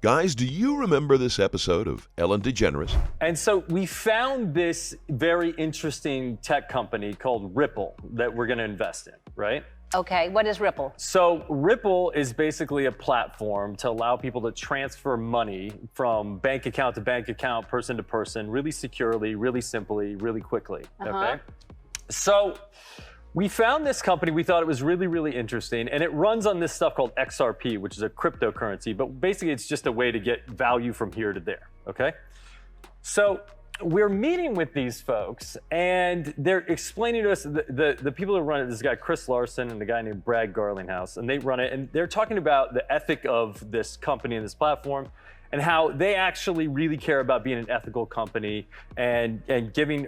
Guys, do you remember this episode of Ellen DeGeneres? And so we found this very interesting tech company called Ripple that we're going to invest in, right? Okay, what is Ripple? So Ripple is basically a platform to allow people to transfer money from bank account to bank account, person to person, really securely, really simply, really quickly, okay? So we found this company, we thought it was really, really interesting, and it runs on this stuff called XRP, which is a cryptocurrency, but basically it's just a way to get value from here to there, okay? So we're meeting with these folks, and they're explaining to us, the people who run it, this guy Chris Larson and the guy named Brad Garlinghouse, and they run it, and they're talking about the ethic of this company and this platform, and how they actually really care about being an ethical company and giving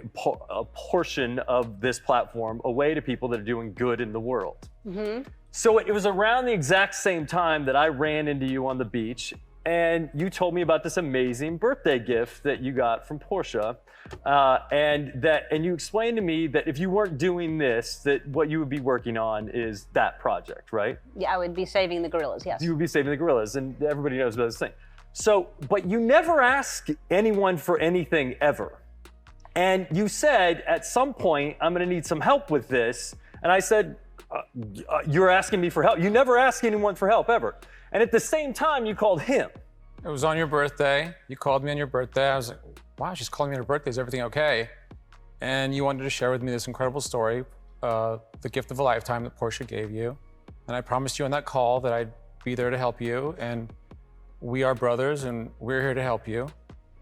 a portion of this platform away to people that are doing good in the world. So it was around the exact same time that I ran into you on the beach, and you told me about this amazing birthday gift that you got from Porsche, and you explained to me that if you weren't doing this, that what you would be working on is that project, right? Yeah, I would be saving the gorillas, yes. You would be saving the gorillas, and everybody knows about this thing. So, but you never ask anyone for anything ever. And you said, at some point, I'm gonna need some help with this. And I said, you're asking me for help. You never ask anyone for help, ever. And at the same time, you called him. It was on your birthday. You called me on your birthday. I was like, wow, she's calling me on her birthday. Is everything okay? And you wanted to share with me this incredible story, the gift of a lifetime that Porsche gave you. And I promised you on that call that I'd be there to help you. And we are brothers, and we're here to help you.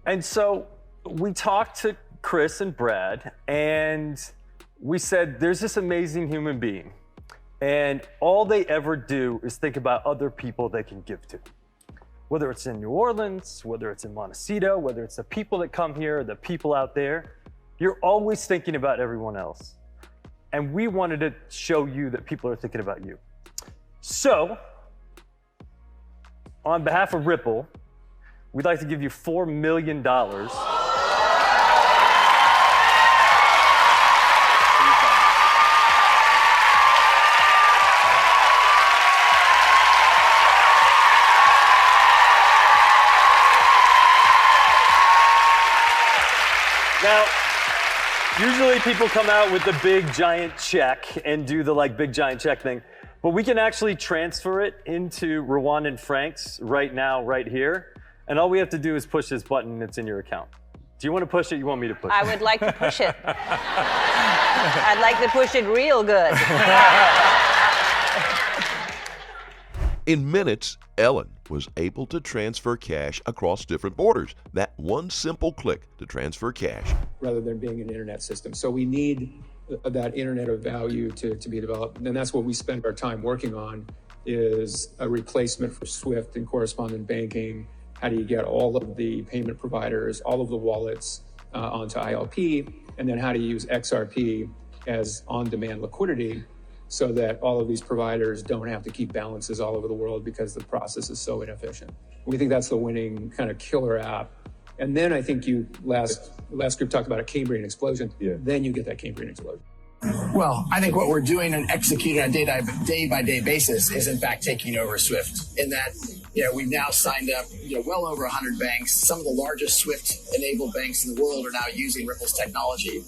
And so we talked to Chris and Brad, and we said, there's this amazing human being, and all they ever do is think about other people they can give to. Whether it's in New Orleans, whether it's in Montecito, whether it's the people that come here, the people out there, you're always thinking about everyone else. And we wanted to show you that people are thinking about you. So, on behalf of Ripple, we'd like to give you $4 million. Now, usually people come out with the big giant check and do the big giant check thing. But we can actually transfer it into Rwandan francs right now, right here. And all we have to do is push this button and it's in your account. Do you want to push it? You want me to push it? I would like to push it. I'd like to push it real good. In minutes, Ellen was able to transfer cash across different borders. That one simple click to transfer cash. Rather than being an internet system. So we need that internet of value to be developed. And that's what we spend our time working on, is a replacement for SWIFT and correspondent banking. How do you get all of the payment providers, all of the wallets onto ILP? And then how do you use XRP as on-demand liquidity so that all of these providers don't have to keep balances all over the world because the process is so inefficient. We think that's the winning kind of killer app. And then I think you last group talked about a Cambrian explosion. Yeah. Then you get that Cambrian explosion. Well, I think what we're doing and executing on a day-by-day basis is in fact taking over SWIFT. In that, we've now signed up, well over 100 banks. Some of the largest SWIFT-enabled banks in the world are now using Ripple's technology.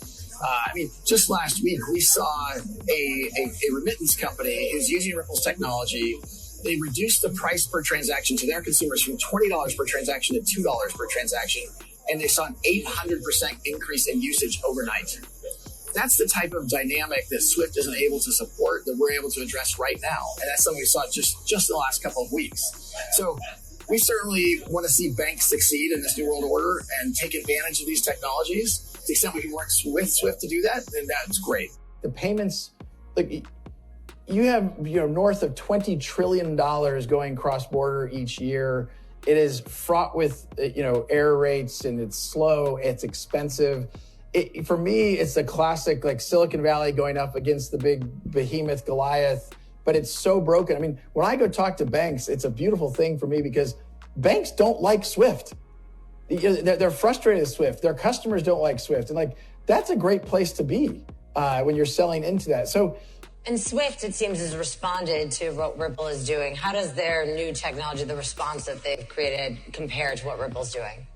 Just last week we saw a remittance company who's using Ripple's technology. They reduced the price per transaction to their consumers from $20 per transaction to $2 per transaction, and they saw an 800% increase in usage overnight. That's the type of dynamic that SWIFT isn't able to support that we're able to address right now, and that's something we saw just in the last couple of weeks. So we certainly want to see banks succeed in this new world order and take advantage of these technologies. To the extent we can work with SWIFT to do that, then that's great. The payments, you have north of $20 trillion going cross-border each year. It is fraught with error rates, and it's slow, it's expensive. For me, it's a classic Silicon Valley going up against the big behemoth Goliath, but it's so broken. When I go talk to banks, it's a beautiful thing for me because banks don't like SWIFT. They're frustrated with SWIFT. Their customers don't like SWIFT. And that's a great place to be when you're selling into that. So And Swift, it seems, has responded to what Ripple is doing. How does their new technology, the response that they've created, compare to what Ripple's doing?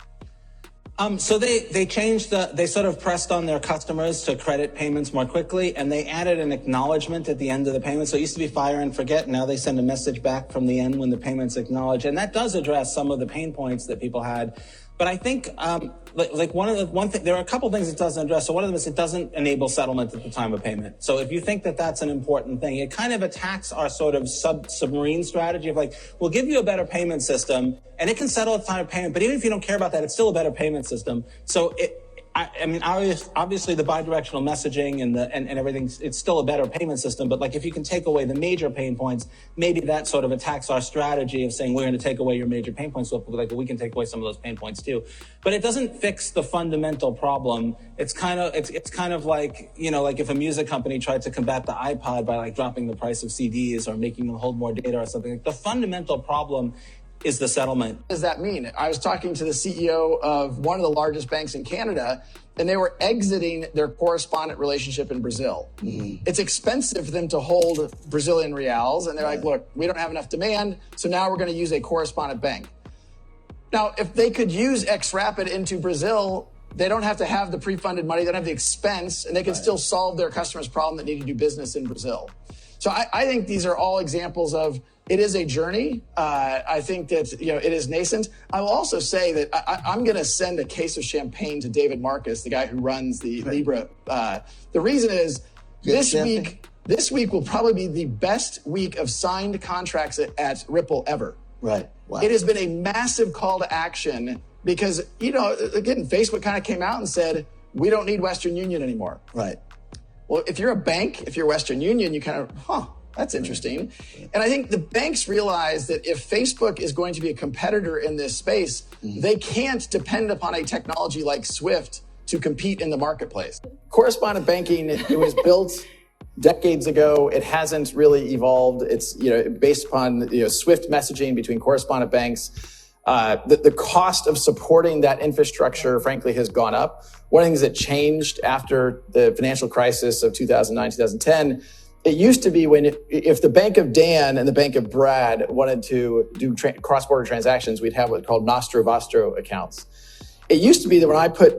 So they changed they sort of pressed on their customers to credit payments more quickly, and they added an acknowledgement at the end of the payment. So it used to be fire and forget. Now they send a message back from the end when the payment's acknowledged. And that does address some of the pain points that people had. But I think, one thing, there are a couple things it doesn't address. So one of them is it doesn't enable settlement at the time of payment. So if you think that that's an important thing, it kind of attacks our sort of submarine strategy of like, we'll give you a better payment system and it can settle at the time of payment. But even if you don't care about that, it's still a better payment system. So I mean, obviously the bidirectional messaging and everything, it's still a better payment system. But like, if you can take away the major pain points, maybe that sort of attacks our strategy of saying we're going to take away your major pain points. So like, we can take away some of those pain points too. But it doesn't fix the fundamental problem. It's kind of like, you know, like if a music company tried to combat the iPod by like dropping the price of CDs or making them hold more data or something. Like, the fundamental problem is the settlement. What does that mean? I was talking to the CEO of one of the largest banks in Canada, and they were exiting their correspondent relationship in Brazil. Mm-hmm. It's expensive for them to hold Brazilian reals, and they're like, look, we don't have enough demand, so now we're going to use a correspondent bank. Now, if they could use XRP into Brazil, they don't have to have the pre-funded money, they don't have the expense, and they can still solve their customers' problem that need to do business in Brazil. So I think these are all examples of it is a journey. I think that, you know, it is nascent. I will also say that I'm going to send a case of champagne to David Marcus, the guy who runs the Libra. The reason is this week will probably be the best week of signed contracts at Ripple ever. Right. Wow. It has been a massive call to action because, you know, again, Facebook kind of came out and said, we don't need Western Union anymore. Right. Well, if you're a bank, if you're Western Union, you kind of, that's interesting. And I think the banks realize that if Facebook is going to be a competitor in this space, they can't depend upon a technology like Swift to compete in the marketplace. Correspondent banking, it was built decades ago. It hasn't really evolved. It's, you know, based upon, you know, Swift messaging between correspondent banks. The cost of supporting that infrastructure, frankly, has gone up. One of the things that changed after the financial crisis of 2009, 2010, it used to be if the Bank of Dan and the Bank of Brad wanted to do cross-border transactions, we'd have what's called Nostro-Vostro accounts. It used to be that when I put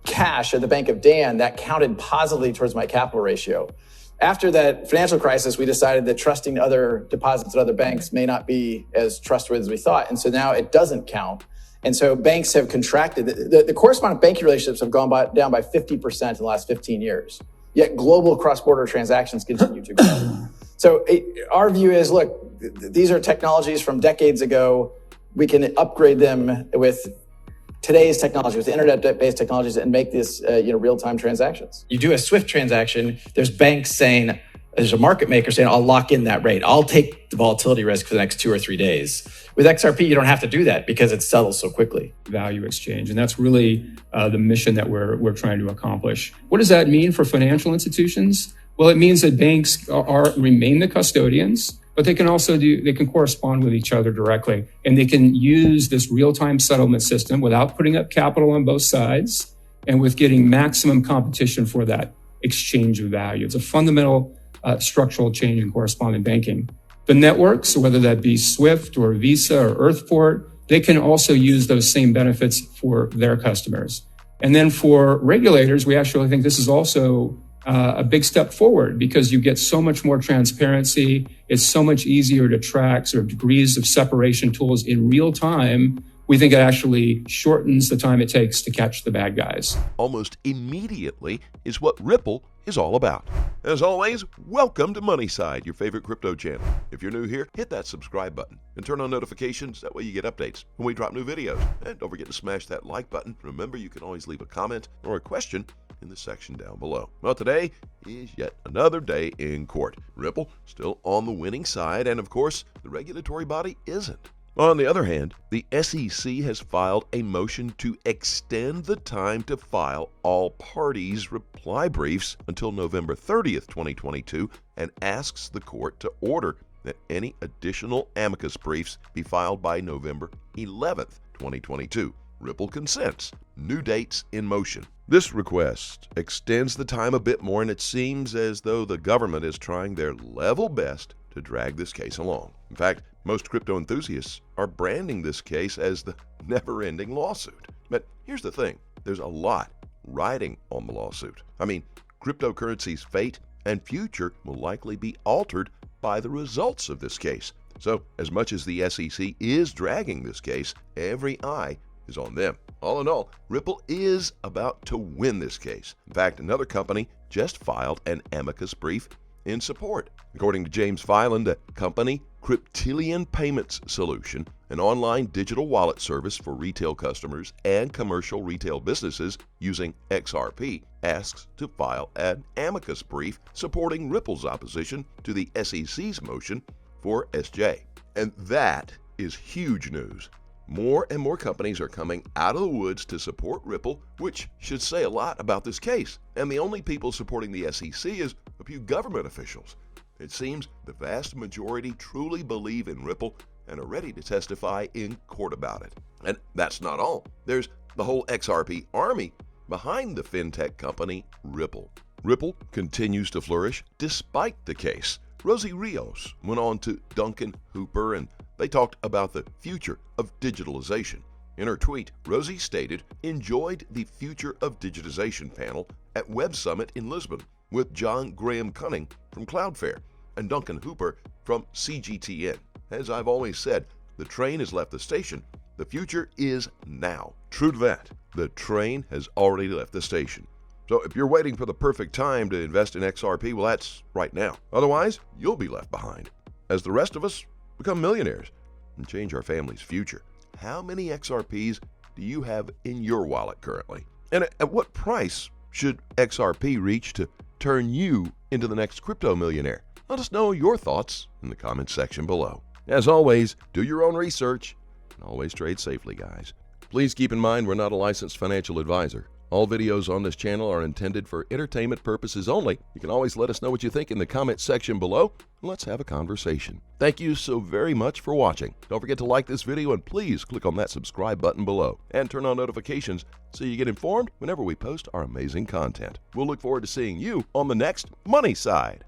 cash at the Bank of Dan, that counted positively towards my capital ratio. After that financial crisis, we decided that trusting other deposits at other banks may not be as trustworthy as we thought. And so now it doesn't count. And so banks have contracted. The correspondent banking relationships have gone down by 50% in the last 15 years. Yet global cross-border transactions continue to grow. So our view is, look, these are technologies from decades ago. We can upgrade them with today's technology, with internet-based technologies, and make this real-time transactions. You do a Swift transaction, there's banks saying, there's a market maker saying, I'll lock in that rate. I'll take the volatility risk for the next 2 or 3 days. With XRP, you don't have to do that because it settles so quickly. Value exchange. And that's really the mission that we're trying to accomplish. What does that mean for financial institutions? Well, it means that banks remain the custodians, but they can also correspond with each other directly. And they can use this real-time settlement system without putting up capital on both sides and with getting maximum competition for that exchange of value. It's a fundamental structural change in correspondent banking. The networks, whether that be Swift or Visa or Earthport, they can also use those same benefits for their customers. And then for regulators, we actually think this is also a big step forward because you get so much more transparency. It's so much easier to track sort of degrees of separation tools in real time. We think it actually shortens the time it takes to catch the bad guys. Almost immediately is what Ripple is all about. As always, welcome to Moneyside, your favorite crypto channel. If you're new here, hit that subscribe button and turn on notifications. That way you get updates when we drop new videos. And don't forget to smash that like button. Remember, you can always leave a comment or a question in the section down below. Well, today is yet another day in court. Ripple still on the winning side, and of course, the regulatory body isn't. On the other hand, the SEC has filed a motion to extend the time to file all parties' reply briefs until November 30th, 2022, and asks the court to order that any additional amicus briefs be filed by November 11th, 2022. Ripple consents. New dates in motion. This request extends the time a bit more, and it seems as though the government is trying their level best to drag this case along. In fact, most crypto enthusiasts are branding this case as the never-ending lawsuit. But here's the thing. There's a lot riding on the lawsuit. I mean, cryptocurrency's fate and future will likely be altered by the results of this case. So, as much as the SEC is dragging this case, every eye is on them. All in all, Ripple is about to win this case. In fact, another company just filed an amicus brief in support. According to James Filan, the company Cryptillion Payments Solution, an online digital wallet service for retail customers and commercial retail businesses using XRP, asks to file an amicus brief supporting Ripple's opposition to the SEC's motion for SJ. And that is huge news. More and more companies are coming out of the woods to support Ripple, which should say a lot about this case. And the only people supporting the SEC is a few government officials. It seems the vast majority truly believe in Ripple and are ready to testify in court about it. And that's not all. There's the whole XRP army behind the fintech company Ripple. Ripple continues to flourish despite the case. Rosie Rios went on to Duncan Hooper, and they talked about the future of digitalization. In her tweet, Rosie stated, "Enjoyed the Future of Digitization panel at Web Summit in Lisbon with John Graham Cunning from Cloudflare and Duncan Hooper from CGTN. As I've always said, the train has left the station. The future is now." True to that, the train has already left the station. So if you're waiting for the perfect time to invest in XRP, well, that's right now. Otherwise, you'll be left behind as the rest of us become millionaires and change our family's future. How many XRPs do you have in your wallet currently? And at what price should XRP reach to turn you into the next crypto millionaire? Let us know your thoughts in the comments section below. As always, do your own research and always trade safely, guys. Please keep in mind we're not a licensed financial advisor. All videos on this channel are intended for entertainment purposes only. You can always let us know what you think in the comments section below, and let's have a conversation. Thank you so very much for watching. Don't forget to like this video, and please click on that subscribe button below and turn on notifications so you get informed whenever we post our amazing content. We'll look forward to seeing you on the next Money Side.